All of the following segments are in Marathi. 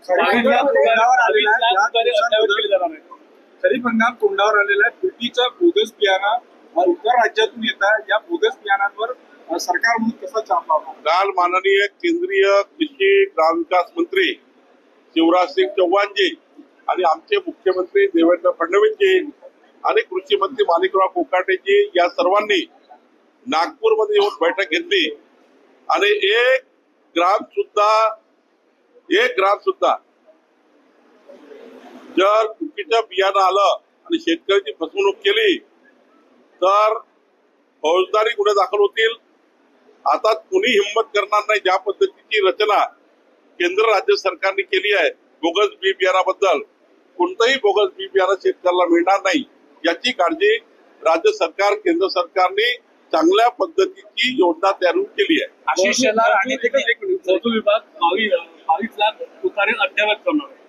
खरीप हंगाम तोंडावर आलेला आहे. तुटीचं बोगस बियाणं इतर राज्यातून येत आहे. या बोगस बियाणांवर सरकार म्हणून कसा चाप लावणार? काल माननीय केंद्रीय कृषी ग्रामविकास मंत्री शिवराज सिंग चौहानजी आणि आमचे मुख्यमंत्री देवेंद्र फडणवीसजी आणि कृषी मंत्री माणिकराव कोकाटेजी या सर्वांनी नागपूरमध्ये येऊन बैठक घेतली आणि एक ग्राम सुद्धा जर चुकीचं बियाणं आलं आणि शेतकऱ्याची फसवणूक केली तर फौजदारी गुन्हे दाखल होतील. आता कुणी हिंमत करणार नाही. ज्या पद्धतीची रचना केंद्र राज्य सरकारने केली आहे बोगस बी बियाणाबद्दल, कोणतंही बोगस बी बियाणं शेतकऱ्याला मिळणार नाही याची काळजी राज्य सरकार केंद्र सरकारने चांगल्या पद्धतीची योजना तयार केली आहे. आशिष शेलार आणि महसूल विभाग 22 लाख उतारे अद्यावत करणार आहे.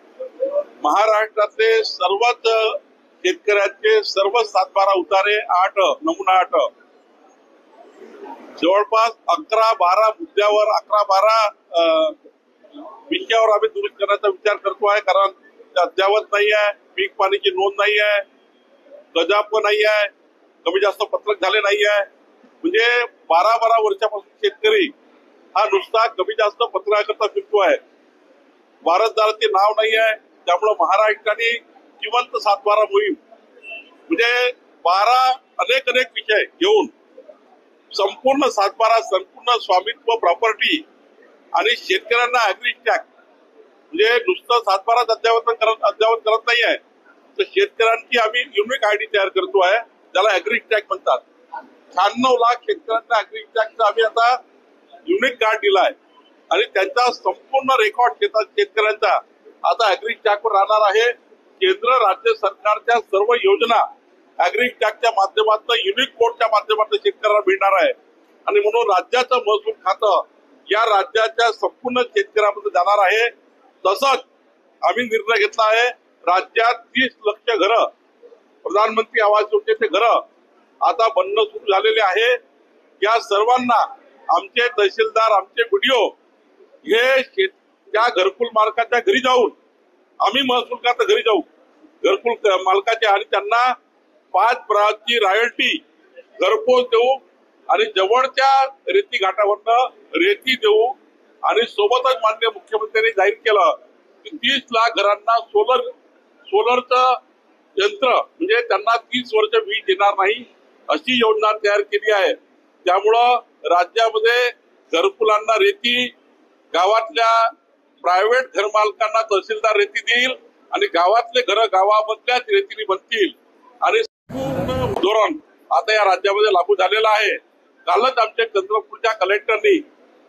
महाराष्ट्रातले सर्वच शेतकऱ्यांचे सर्व 7-12 उतारे 8 नमुना 8 जवळपास 11-12 मुद्द्यावर 11-12 विषयावर आम्ही दुरुस्त करण्याचा विचार करतो आहे. कारण अद्यावत नाही आहे, पीक पाणीची नोंद नाही आहे, गजाप नाही आहे, कमी जास्त पत्रक झाले नाही आहे. म्हणजे 12-12 वर्षापासून शेतकरी हा नुसता कमी जास्त पत्रकाकरता फिरतो आहे. वारसदाराचे नाव नाही आहे. त्यामुळे महाराष्ट्राने जिवंत 7-12 मोहीम म्हणजे 12 अनेक विषय घेऊन संपूर्ण 7-12 संपूर्ण स्वामित्व प्रॉपर्टी आणि शेतकऱ्यांना अॅग्री टॅक्स म्हणजे नुसतं 7-12 अद्यावत करत नाही आहे, तर शेतकऱ्यांची आम्ही युनिक आयडी तयार करतो आहे, त्याला अॅग्री टॅक्स म्हणतात. 96 लाख शेतकऱ्यांना अॅग्री टॅक्सचा आम्ही आता युनिक कार्ड दिला आहे आणि त्यांचा संपूर्ण रेकॉर्ड शेतकऱ्यांचा आता अॅग्री टॅक्सवर राहणार आहे. केंद्र राज्य सरकारच्या सर्व योजना अॅग्री टॅक्सच्या माध्यमातून युनिक कोडच्या माध्यमातून शेतकऱ्यांना मिळणार आहे आणि म्हणून राज्याचं महसूल खातं या राज्याच्या संपूर्ण शेतकऱ्यांमध्ये जाणार आहे. तसंच आम्ही निर्णय घेतला आहे राज्यात 30 लक्ष घरं प्रधानमंत्री आवास योजनेचे घरं आता बनणं सुरू झालेले आहे. या सर्वांना आमचे तहसीलदार आमचे बीडीओ हे त्या घरकुल मालकाच्या घरी जाऊन आम्ही महसूल खात्याच्या घरी जाऊ घरकुल मालकाच्या आणि त्यांना 5 प्रकारची रॉयल्टी घरपोच देऊ आणि जवळच्या रेती घाटावरनं रेती देऊ आणि सोबतच माननीय मुख्यमंत्र्यांनी जाहीर केलं की 30 लाख घरांना सोलरचं यंत्र म्हणजे त्यांना 30 वर्ष वीज देणार नाही अशी योजना तयार केली आहे. त्यामुळं राज्यामध्ये घरकुलांना रेती, गावातल्या प्रायव्हेट घरमालकांना तहसीलदार रेती देईल आणि गावातले घर गावामधल्याच रेतीने बनतील आणि पूर्ण धोरण आता या राज्यामध्ये लागू झालेलं आहे. कालच आमच्या चंद्रपूरच्या कलेक्टरनी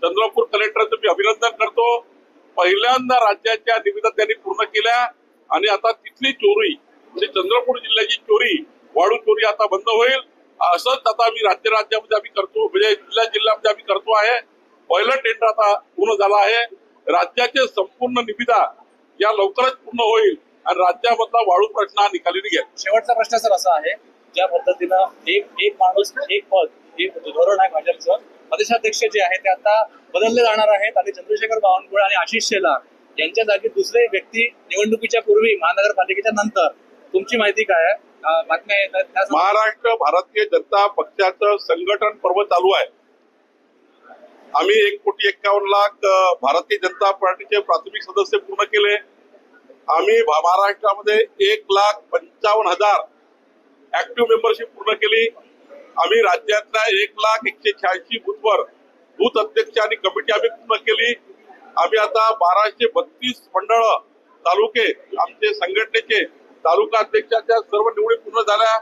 चंद्रपूर कलेक्टरचं मी अभिनंदन करतो. पहिल्यांदा राज्याच्या निविदा त्यांनी पूर्ण केल्या आणि आता तिथली चोरी म्हणजे चंद्रपूर जिल्ह्याची चोरी, वाळू चोरी आता बंद होईल. असंच आता आम्ही राज्यामध्ये आम्ही करतो म्हणजे जिल्ह्यामध्ये आम्ही करतो आहे. पहिलं टेंडर आता पूर्ण झालं आहे. राज्याचे संपूर्ण निविदा या लवकरच पूर्ण होईल आणि राज्यामधला वाळू प्रश्न हा निकाली निघेल. शेवटचा प्रश्न सर असा आहे, ज्या पद्धतीनं एक माणूस एक पद एक धोरण आहे भाजपचं, प्रदेशाध्यक्ष जे आहे ते आता बदलले जाणार आहेत आणि चंद्रशेखर बावनकुळे आणि आशिष शेलार यांच्या जागी दुसरे व्यक्ती निवडणुकीच्या पूर्वी महानगरपालिकेच्या नंतर, तुमची माहिती काय आहे? बातम्या येतात. महाराष्ट्र भारतीय जनता पक्षाचं संघटन पर्व चालू आहे. आम्ही 1,51,00,000 भारतीय जनता पार्टीचे प्राथमिक सदस्य पूर्ण केले. आम्ही महाराष्ट्रामध्ये 1,55,000 ऍक्टिव्ह मेंबरशिप पूर्ण केली. आम्ही राज्यातल्या 1,186 बूथवर बूथ अध्यक्ष आणि कमिटी आम्ही पूर्ण केली. आम्ही आता 1232 मंडळ तालुके आमचे संघटनेचे तालुका अध्यक्षाच्या सर्व निवडी पूर्ण झाल्या.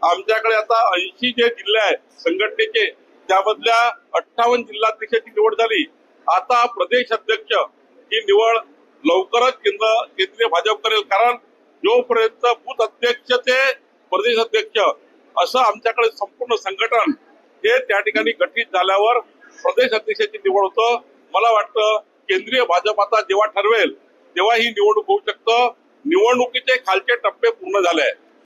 आमच्याकडे आता 80 जे जिल्हे आहेत संघटनेचे त्यामधल्या 58 जिल्हाध्यक्षाची निवड झाली. आता प्रदेश अध्यक्ष ही निवड लवकरच केंद्रीय भाजप करेल. कारण जोपर्यंत बूथ अध्यक्ष ते प्रदेश अध्यक्ष असं आमच्याकडे संपूर्ण संघटन हे त्या ठिकाणी गठीत झाल्यावर प्रदेश अध्यक्षाची निवड होतं. मला वाटतं केंद्रीय भाजप आता जेव्हा ठरवेल तेव्हा ही निवडणूक होऊ शकतं. निवडणुकीचे खालचे टप्पे पूर्ण झाले आहेत.